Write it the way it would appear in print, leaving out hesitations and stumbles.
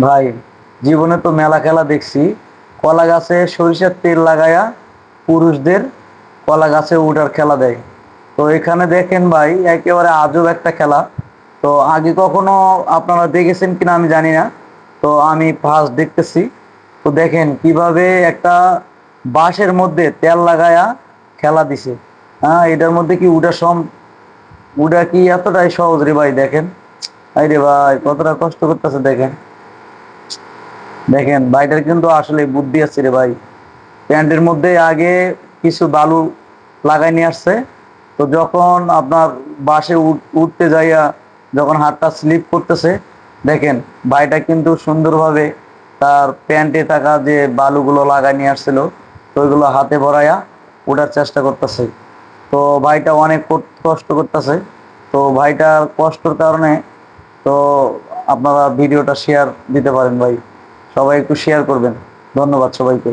ভাই, জীবনে তো মেলা খেলা দেখছি। কলা গাছে সরিষার তেল লাগায়া পুরুষদের কলা গাছে উঠার খেলা দেয়। তো এখানে দেখেন ভাই, একেবারে আজব একটা খেলা। তো আগে কখনো আপনারা দেখেছেন কিনা আমি জানি না, তো আমি ফার্স্ট দেখতেছি। তো দেখেন কিভাবে একটা বাঁশের মধ্যে তেল লাগায়া খেলা দিছে। হ্যাঁ, এটার মধ্যে কি উঠা কি এতটাই সহজ রে ভাই? দেখেন, আরে ভাই কতটা কষ্ট করতেছে দেখেন। দেখেন ভাইটার কিন্তু আসলে বুদ্ধি আছে রে ভাই। প্যান্টের মধ্যে আগে কিছু বালু লাগাই নিয়ে আসছে। তো যখন আপনার বাসে উঠতে যাইয়া যখন হাতটা স্লিপ করতেছে, দেখেন ভাইটা কিন্তু সুন্দরভাবে তার প্যান্টে থাকা যে বালুগুলো লাগাই নিয়ে আসছিল, তো ওইগুলো হাতে ভরাইয়া ওঠার চেষ্টা করতেছে। তো ভাইটা অনেক কষ্ট করতেছে। তো ভাইটার কষ্টর কারণে তো আপনারা ভিডিওটা শেয়ার দিতে পারেন ভাই। সবাই একটু শেয়ার করবেন। ধন্যবাদ সবাইকে।